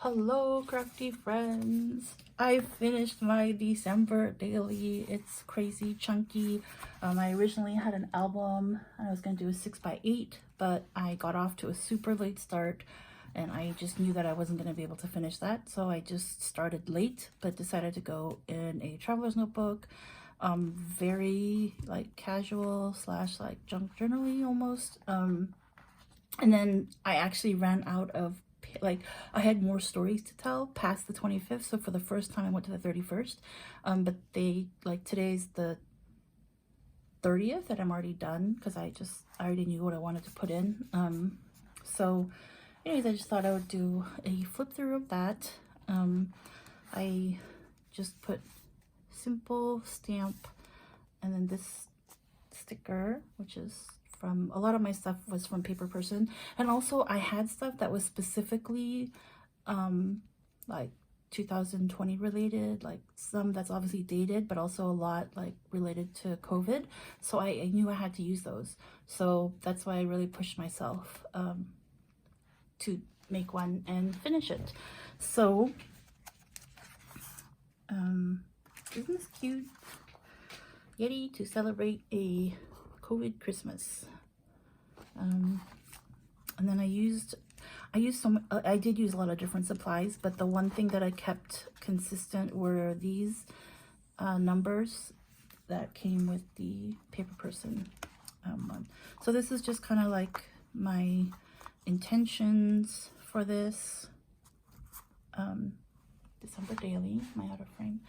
Hello, crafty friends. I finished my December daily. It's crazy chunky. I originally had an album. I was going to do a 6x8, but I got off to a super late start and I just knew that I wasn't going to be able to finish that. So I just started late, but decided to go in a traveler's notebook. Very like casual slash like junk journaling almost. And then I actually ran out of, like, I had more stories to tell past the 25th. So for the first time I went to the 31st, but they, like, today's the 30th and I'm already done because I already knew what I wanted to put in. So anyways, I just thought I would do a flip through of that. I just put simple stamp and then this sticker, which is from, a lot of my stuff was from Paper Person, and also I had stuff that was specifically like 2020 related, like some that's obviously dated, but also a lot like related to COVID, so I knew I had to use those, so that's why I really pushed myself to make one and finish it. So isn't this cute? Yeti to celebrate a COVID Christmas. And then I did use a lot of different supplies, but the one thing that I kept consistent were these numbers that came with the Paper Person one. So this is just kind of like my intentions for this December daily, my outer frame.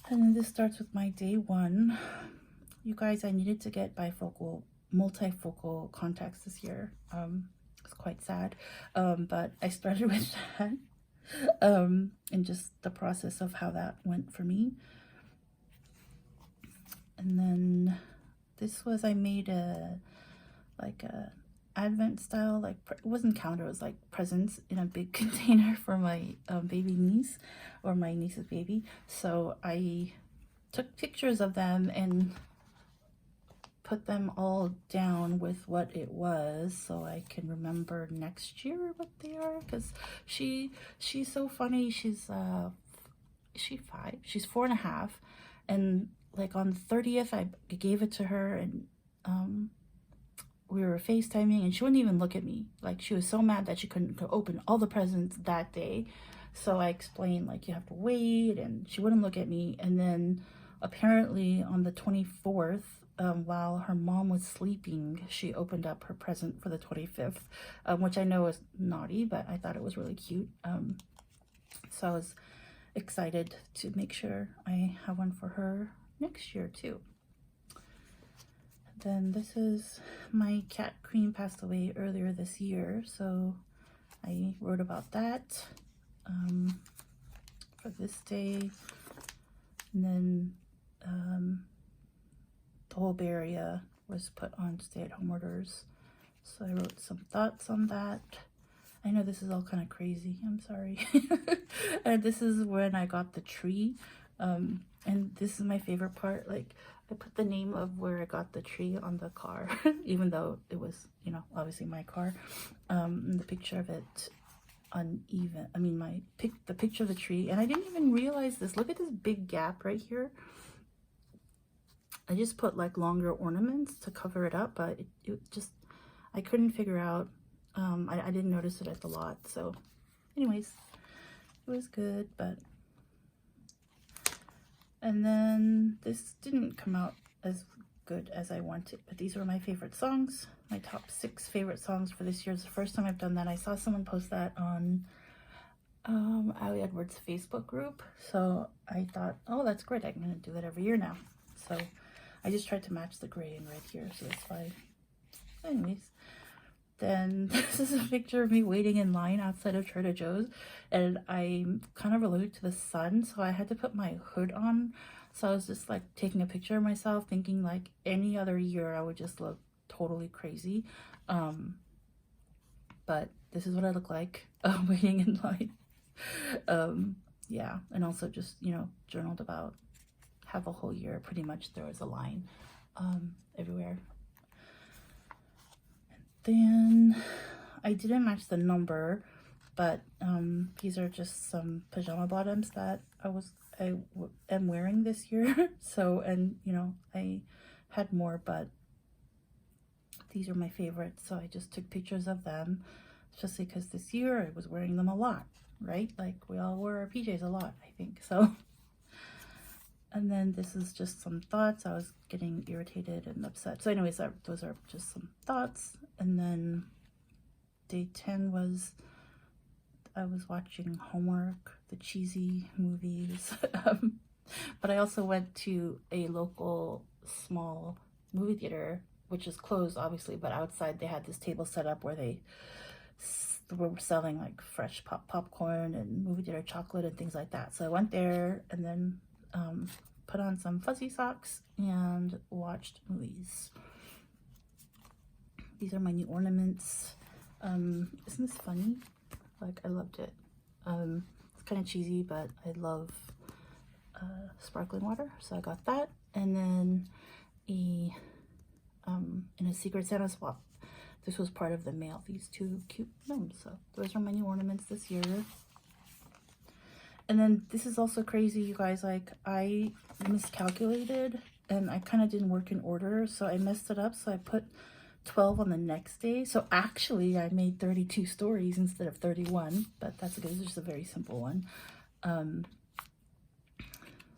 And then this starts with my day one. You guys, I needed to get multifocal contacts this year. It's quite sad, but I started with that, and just the process of how that went for me. And then this was, I made a Advent style, like, it wasn't calendar, it was like presents in a big container for my baby niece, or my niece's baby. So I took pictures of them and put them all down with what it was, so I can remember next year what they are, because she's so funny. She's 5, she's 4.5, and like on the 30th I gave it to her, and we were FaceTiming and she wouldn't even look at me. Like, she was so mad that she couldn't open all the presents that day. So I explained, like, you have to wait, and she wouldn't look at me. And then apparently on the 24th, while her mom was sleeping, she opened up her present for the 25th, which I know is naughty, but I thought it was really cute. So I was excited to make sure I have one for her next year too. Then this is, my cat Cream passed away earlier this year, so I wrote about that for this day. And then the whole Bay Area was put on stay-at-home orders, so I wrote some thoughts on that. I know this is all kind of crazy, I'm sorry. And this is when I got the tree, and this is my favorite part. Like, I put the name of where I got the tree on the car, even though it was, you know, obviously my car. And the picture of it uneven. I mean, the picture of the tree, and I didn't even realize this. Look at this big gap right here. I just put like longer ornaments to cover it up, but it just, I couldn't figure out. I didn't notice it at the lot. So anyways, it was good, but. And then this didn't come out as good as I wanted, but these were my favorite songs, my top 6 favorite songs for this year. It's the first time I've done that. I saw someone post that on Ali Edwards' Facebook group, so I thought, oh, that's great, I'm gonna do that every year now. So I just tried to match the gray and red here, so that's why. Anyways, then this is a picture of me waiting in line outside of Trader Joe's, and I'm kind of allergic to the sun, so I had to put my hood on. So I was just like taking a picture of myself, thinking like any other year I would just look totally crazy, but this is what I look like waiting in line. Yeah, and also just, you know, journaled about how the whole year pretty much there was a line everywhere. Then I didn't match the number but these are just some pajama bottoms that I am wearing this year. So, and you know, I had more, but these are my favorites, so I just took pictures of them, especially because this year I was wearing them a lot, right? Like we all wore our PJs a lot, I think. So, and then this is just some thoughts. I was getting irritated and upset. So anyways, those are just some thoughts. And then day 10 was, I was watching Homework, the cheesy movies. But I also went to a local small movie theater, which is closed obviously, but outside they had this table set up where they were selling like fresh popcorn and movie theater chocolate and things like that. So I went there and then put on some fuzzy socks and watched movies. These are my new ornaments. Isn't this funny? Like, I loved it. It's kind of cheesy, but I love sparkling water, so I got that. And then in a Secret Santa swap, this was part of the mail, these two cute gnomes. So those are my new ornaments this year. And then this is also crazy, you guys. Like, I miscalculated and I kind of didn't work in order, so I messed it up. So I put 12 on the next day. So actually I made 32 stories instead of 31, but that's okay. This is just a very simple one.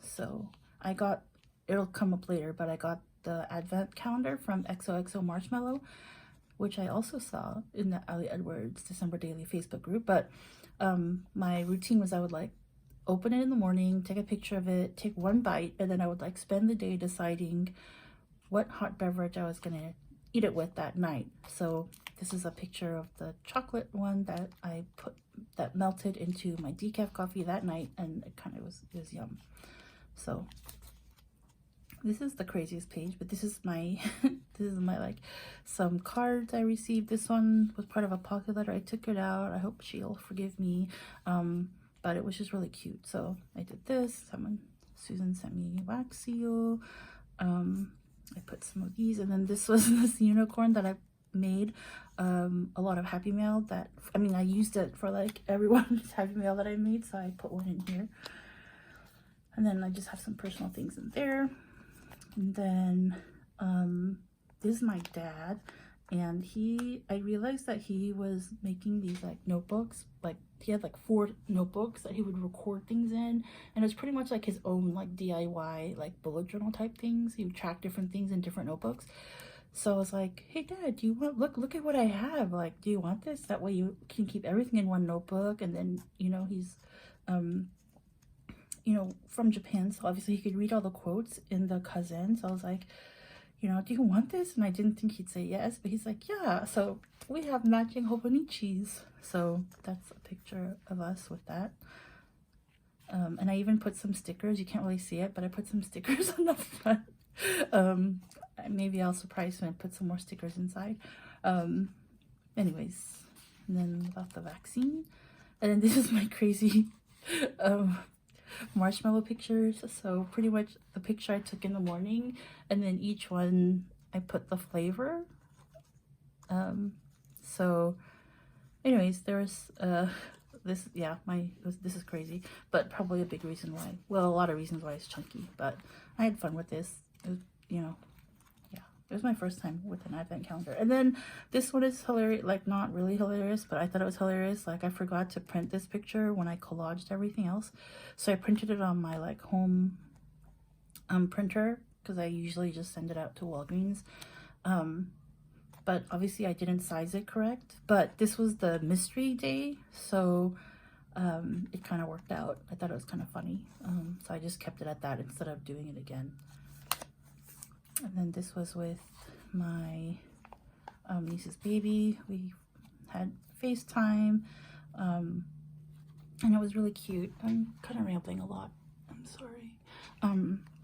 So I got, it'll come up later, but I got the advent calendar from XOXO Marshmallow, which I also saw in the Ali Edwards December Daily Facebook group. But my routine was I would like open it in the morning, take a picture of it, take one bite, and then I would like spend the day deciding what hot beverage I was gonna eat it with that night. So this is a picture of the chocolate one that I put, that melted into my decaf coffee that night, and it kind of was yum. So this is the craziest page, but this is my this is my like some cards I received. This one was part of a pocket letter. I took it out. I hope she'll forgive me. But it was just really cute. So I did this. Susan sent me wax seal. I put some of these, and then this was this unicorn that I made a lot of Happy Mail that, I mean, I used it for like everyone's Happy Mail that I made, so I put one in here. And then I just have some personal things in there. And then this is my dad, and I realized that he was making these like notebooks. Like, he had like 4 notebooks that he would record things in, and it's pretty much like his own like DIY like bullet journal type things. He would track different things in different notebooks. So I was like, hey Dad, do you want, look at what I have, like, do you want this? That way you can keep everything in one notebook. And then, you know, he's you know, from Japan, so obviously he could read all the quotes in the cousin. So I was like, you know, do you want this? And I didn't think he'd say yes, but he's like, yeah. So we have matching hobonichis. So that's a picture of us with that. And I even put some stickers. You can't really see it, but I put some stickers on the front. Maybe I'll surprise him and put some more stickers inside. Anyways, and then about the vaccine. And then this is my crazy marshmallow pictures. So pretty much the picture I took in the morning, and then each one I put the flavor. So anyways, there's this, yeah, this is crazy, but probably a big reason why, well, a lot of reasons why it's chunky, but I had fun with this. It was, you know, yeah, it was my first time with an advent calendar. And then this one is hilarious, like not really hilarious, but I thought it was hilarious. Like, I forgot to print this picture when I collaged everything else, so I printed it on my like home printer, because I usually just send it out to Walgreens. But obviously I didn't size it correct, but this was the mystery day, so it kind of worked out. I thought it was kind of funny, so I just kept it at that instead of doing it again. And then this was with my niece's baby. We had FaceTime, and it was really cute. I'm kind of rambling a lot, I'm sorry.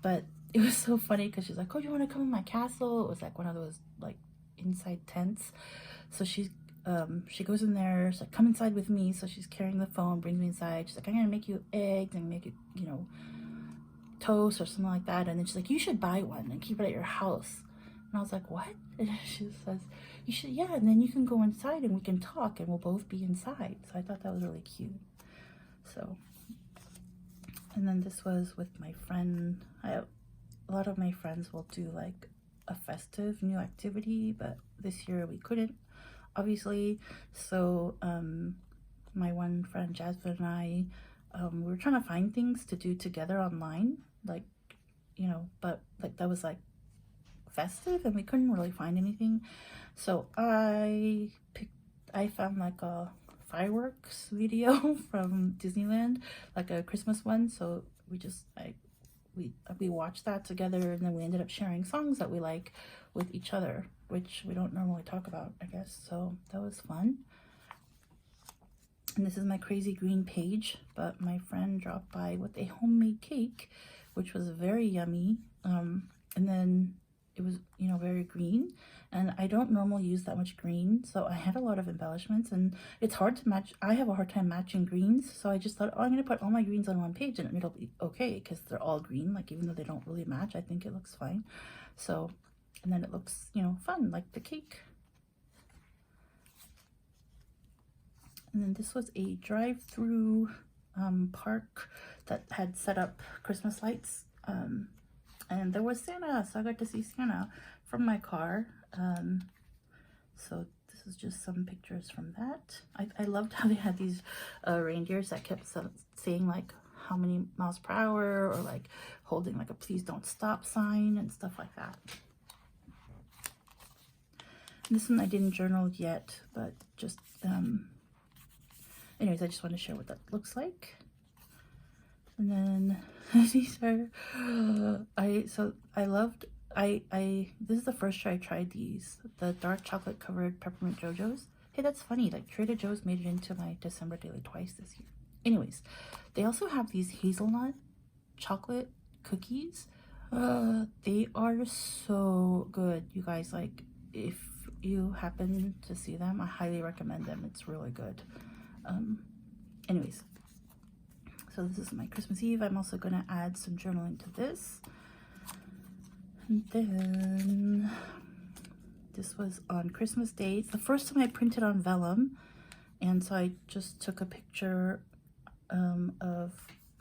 But it was so funny because she's like, oh, do you want to come in my castle? It was like one of those like inside tents. So she goes in there, she's like, come inside with me. So she's carrying the phone, brings me inside. She's like, I'm gonna make you eggs and make you, you know, toast or something like that. And then she's like, you should buy one and keep it at your house. And I was like, what? And she says, you should, yeah, and then you can go inside and we can talk and we'll both be inside. So I thought that was really cute. So, and then this was with my friend. A lot of my friends will do like a festive new activity, but this year we couldn't, obviously. So my one friend Jasmine and I, we were trying to find things to do together online, like, you know, but like that was like festive and we couldn't really find anything. So I found like a fireworks video from Disneyland, like a Christmas one. So we watched that together, and then we ended up sharing songs that we like with each other, which we don't normally talk about, I guess. So that was fun. And this is my crazy green page, but my friend dropped by with a homemade cake, which was very yummy. And then it was, you know, very green, and I don't normally use that much green, so I had a lot of embellishments, and it's hard to match. I have a hard time matching greens, so I just thought, oh, I'm gonna put all my greens on one page and it'll be okay, because they're all green. Like, even though they don't really match, I think it looks fine. So, and then it looks, you know, fun, like the cake. And then this was a drive-through park that had set up Christmas lights, and there was Santa, so I got to see Santa from my car. So this is just some pictures from that. I loved how they had these reindeers that kept saying like how many miles per hour, or like holding like a please don't stop sign and stuff like that. And this one I didn't journal yet, but just anyways, I just want to share what that looks like. And then these are this is the first year I tried these, the dark chocolate covered peppermint JoJo's. Hey, that's funny, like Trader Joe's made it into my December daily twice this year. Anyways, they also have these hazelnut chocolate cookies. They are so good, you guys. Like, if you happen to see them, I highly recommend them. It's really good. Anyways, so this is my Christmas Eve. I'm also going to add some journaling to this. And then this was on Christmas Day. It's the first time I printed on vellum, and so I just took a picture of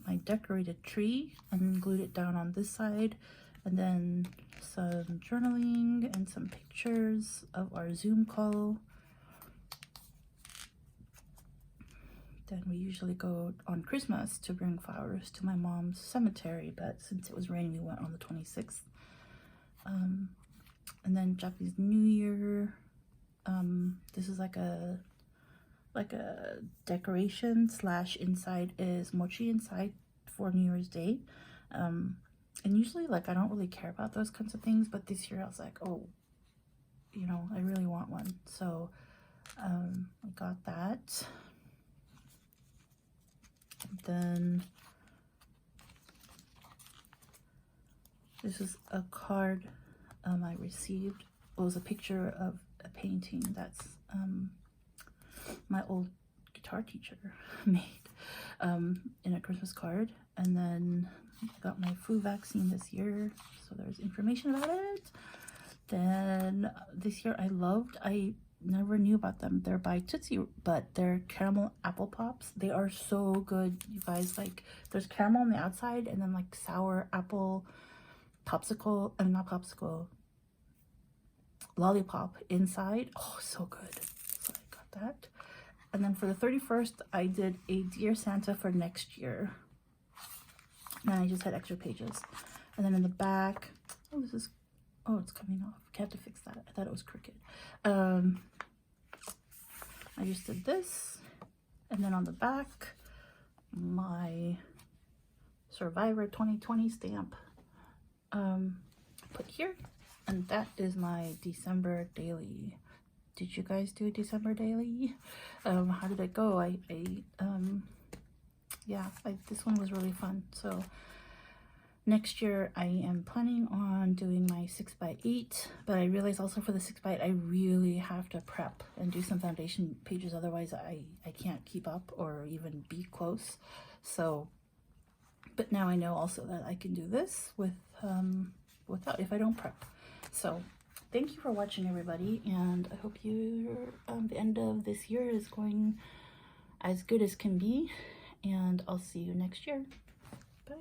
my decorated tree and glued it down on this side, and then some journaling and some pictures of our Zoom call. Then we usually go on Christmas to bring flowers to my mom's cemetery, but since it was raining, we went on the 26th. And then Japanese New Year. This is like a decoration slash inside is mochi inside for New Year's Day. And usually, like, I don't really care about those kinds of things, but this year I was like, oh, you know, I really want one. So I got that. Then this is a card I received. It was a picture of a painting that's my old guitar teacher made in a Christmas card. And then I got my flu vaccine this year, so there's information about it. Then this year I never knew about them. They're by Tootsie, but they're caramel apple pops. They are so good, you guys. Like, there's caramel on the outside and then like sour apple popsicle, and not popsicle, lollipop inside. Oh, so good. So I got that. And then for the 31st, I did a Dear Santa for next year. And I just had extra pages. And then in the back, oh, it's coming off. I have to fix that. I thought it was crooked. I just did this. And then on the back, my Survivor 2020 stamp put here. And that is my December daily. Did you guys do a December daily? How did it go? This one was really fun. So next year I am planning on doing my 6x8, but I realize also for the 6x8 I really have to prep and do some foundation pages, otherwise I can't keep up or even be close. So, but now I know also that I can do this without, if I don't prep. So thank you for watching, everybody, and I hope the end of this year is going as good as can be, and I'll see you next year. Bye.